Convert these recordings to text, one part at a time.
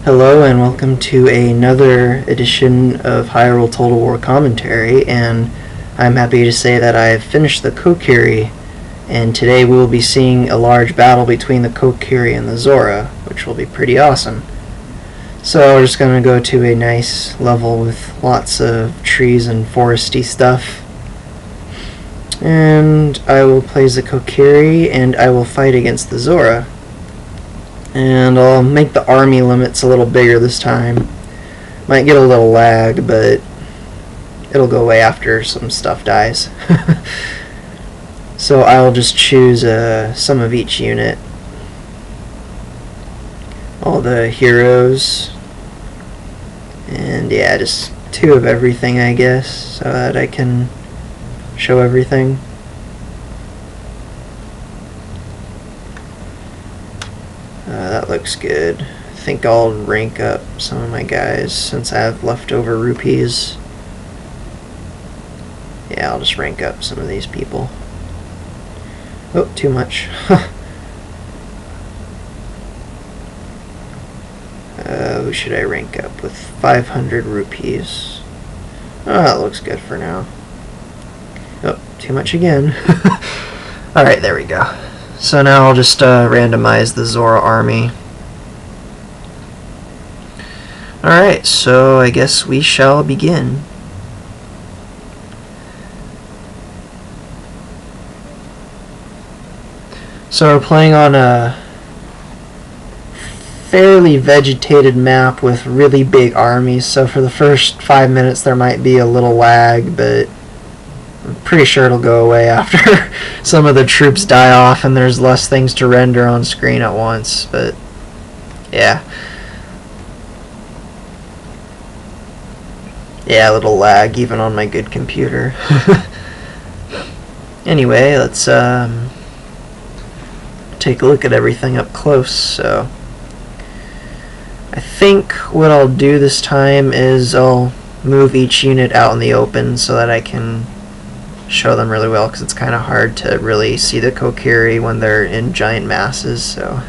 Hello and welcome to another edition of Hyrule Total War Commentary, and I'm happy to say that I've finished the Kokiri, and today we will be seeing a large battle between the Kokiri and the Zora, which will be pretty awesome. So we're just going to go to a nice level with lots of trees and foresty stuff, and I will play the Kokiri and I will fight against the Zora. And I'll make the army limits a little bigger this time. Might get a little lag, but it'll go away after some stuff dies. So I'll just choose some of each unit. All the heroes. And yeah, just 2 of everything, I guess, so that I can show everything. That looks good. I think I'll rank up some of my guys since I have leftover rupees. Yeah, I'll just rank up some of these people. Oh, too much. Who should I rank up with 500 rupees? Oh, that looks good for now. Oh, too much again. Alright, there we go. So now I'll just randomize the Zora army. Alright, so I guess we shall begin. So we're playing on a fairly vegetated map with really big armies, so for the first 5 minutes there might be a little lag, but I'm pretty sure it'll go away after some of the troops die off and there's less things to render on screen at once, but yeah. Yeah, a little lag even on my good computer. Anyway, let's take a look at everything up close. So I think what I'll do this time is I'll move each unit out in the open so that I can show them really well, because it's kind of hard to really see the Kokiri when they're in giant masses. So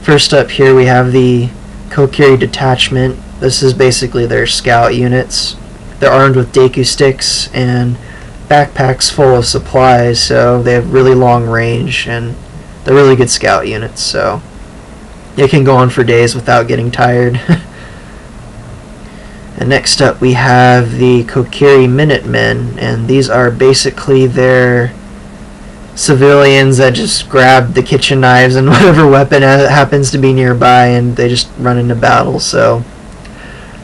first up here we have the Kokiri detachment. This is basically their scout units. They're armed with Deku sticks and backpacks full of supplies, so they have really long range and they're really good scout units, so they can go on for days without getting tired. And next up we have the Kokiri Minutemen, and these are basically their civilians that just grab the kitchen knives and whatever weapon happens to be nearby and they just run into battle. So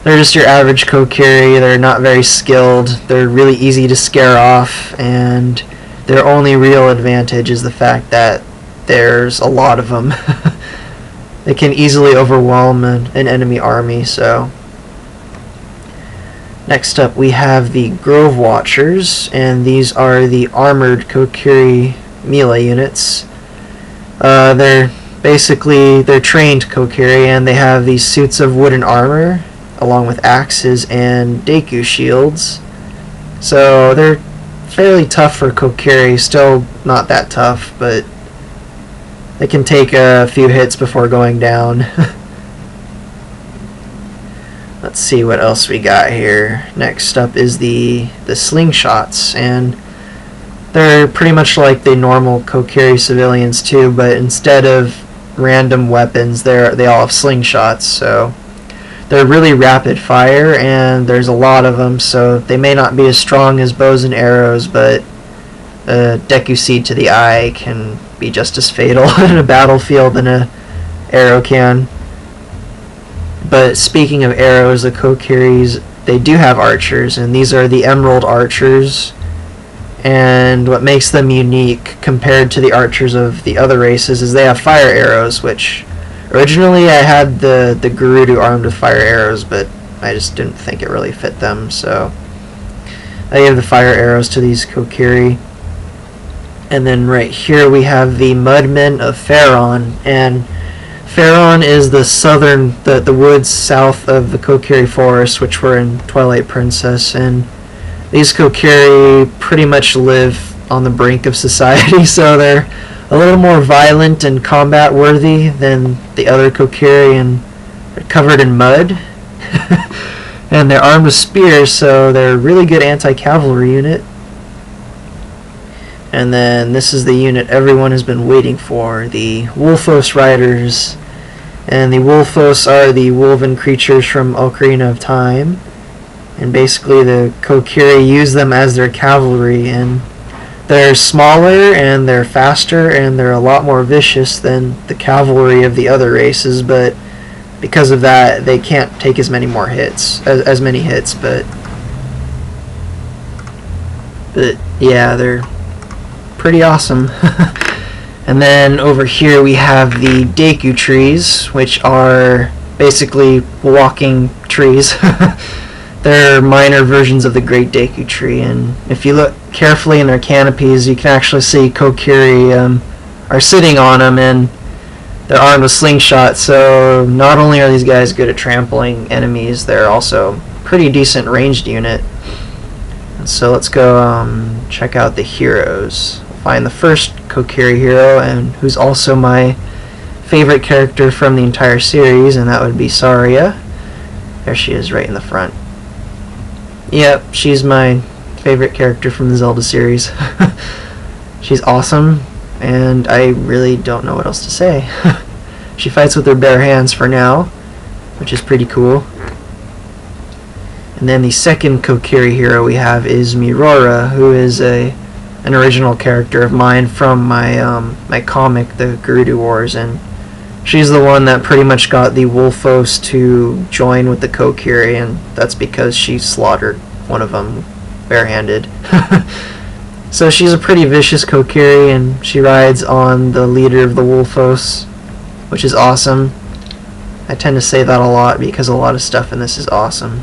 they're just your average Kokiri. They're not very skilled, they're really easy to scare off, and their only real advantage is the fact that there's a lot of them. They can easily overwhelm an enemy army. So next up we have the Grove Watchers, and these are the armored Kokiri melee units. They're trained Kokiri, and they have these suits of wooden armor along with axes and Deku shields. So they're fairly tough for Kokiri, still not that tough, but they can take a few hits before going down. Let's see what else we got here. Next up is the slingshots, and they're pretty much like the normal Kokiri civilians too, but instead of random weapons, they all have slingshots. So they're really rapid fire, and there's a lot of them, so they may not be as strong as bows and arrows, but a Deku Seed to the eye can be just as fatal in a battlefield than an arrow can. But speaking of arrows, the Kokiris, they do have archers, and these are the Emerald Archers. And what makes them unique compared to the archers of the other races is they have fire arrows, which originally I had the Gerudo armed with fire arrows, but I just didn't think it really fit them, so I gave the fire arrows to these Kokiri. And then right here we have the Mudmen of Faron, and Faron is the woods south of the Kokiri forest, which were in Twilight Princess, and these Kokiri pretty much live on the brink of society, so they're a little more violent and combat worthy than the other Kokiri, and They're covered in mud. And they're armed with spears, so they're a really good anti-cavalry unit. And then this is the unit everyone has been waiting for, the Wolfos Riders. And the Wolfos are the woven creatures from Ocarina of Time. And basically the Kokiri use them as their cavalry, and they're smaller and they're faster and they're a lot more vicious than the cavalry of the other races, but because of that they can't take as many more hits, as many hits, but yeah, they're pretty awesome. And then over here we have the Deku trees, which are basically walking trees. They're minor versions of the Great Deku Tree, and if you look carefully in their canopies, you can actually see Kokiri are sitting on them, and they're armed with slingshots, so not only are these guys good at trampling enemies, they're also pretty decent ranged unit. And so let's go check out the heroes. Find the first Kokiri hero, and who's also my favorite character from the entire series, and that would be Zora. There she is right in the front. Yep, she's my favorite character from the Zelda series. She's awesome, and I really don't know what else to say. She fights with her bare hands for now, which is pretty cool. And then the second Kokiri hero we have is Mirora, who is an original character of mine from my comic, the Gerudo Wars, and she's the one that pretty much got the Wolfos to join with the Kokiri, and that's because she slaughtered one of them barehanded. So she's a pretty vicious Kokiri, and she rides on the leader of the Wolfos, which is awesome. I tend to say that a lot because a lot of stuff in this is awesome.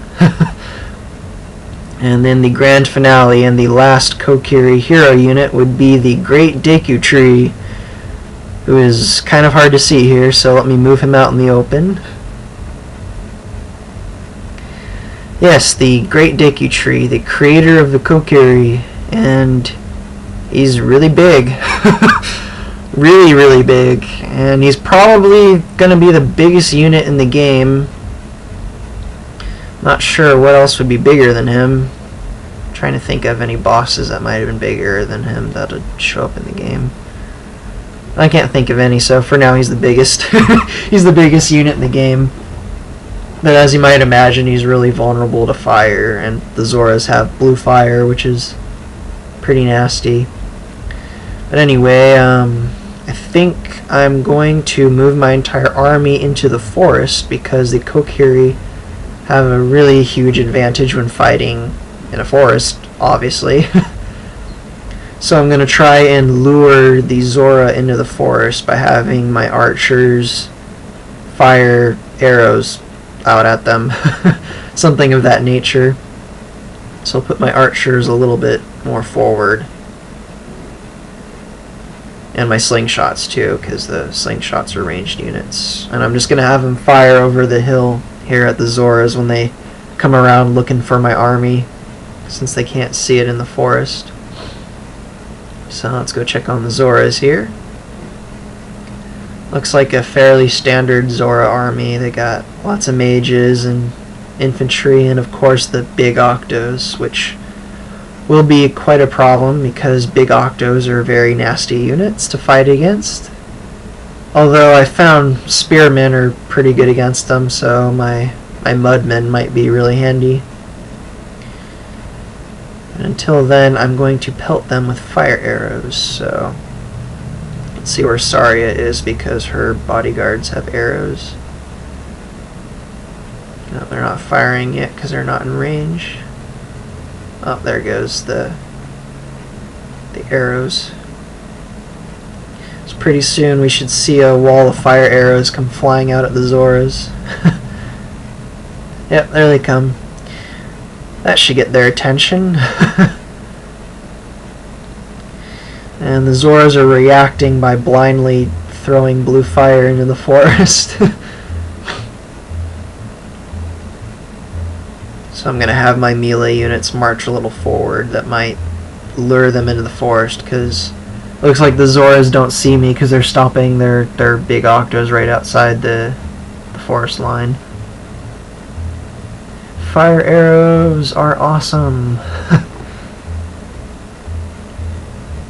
And then the grand finale and the last Kokiri hero unit would be the Great Deku Tree, who is kind of hard to see here, so let me move him out in the open. Yes, the Great Deku Tree, the creator of the Kokiri, and he's really big. Really, really big, and he's probably going to be the biggest unit in the game. Not sure what else would be bigger than him. I'm trying to think of any bosses that might have been bigger than him that would show up in the game. I can't think of any, so for now he's the biggest. He's the biggest unit in the game. But as you might imagine, he's really vulnerable to fire, and the Zoras have blue fire, which is pretty nasty. But anyway, I think I'm going to move my entire army into the forest because the Kokiri have a really huge advantage when fighting in a forest, obviously. So I'm going to try and lure the Zora into the forest by having my archers fire arrows out at them. Something of that nature. So I'll put my archers a little bit more forward. And my slingshots too, because the slingshots are ranged units. And I'm just going to have them fire over the hill here at the Zoras when they come around looking for my army, since they can't see it in the forest. So let's go check on the Zoras here. Looks like a fairly standard Zora army. They got lots of mages and infantry, and of course the big Octos, which will be quite a problem because big Octos are very nasty units to fight against. Although I found spearmen are pretty good against them, so my mudmen might be really handy. And until then, I'm going to pelt them with fire arrows. So let's see where Saria is because her bodyguards have arrows. No, they're not firing yet because they're not in range. Oh, there goes the arrows. So pretty soon we should see a wall of fire arrows come flying out at the Zoras. Yep, there they come. That should get their attention. And the Zoras are reacting by blindly throwing blue fire into the forest. So I'm going to have my melee units march a little forward. That might lure them into the forest, because it looks like the Zoras don't see me because they're stopping their big Octos right outside the forest line. Fire arrows are awesome.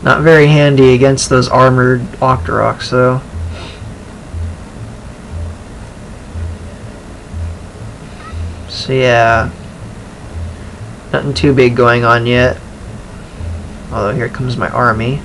Not very handy against those armored Octoroks, though. So yeah, nothing too big going on yet. Although here comes my army.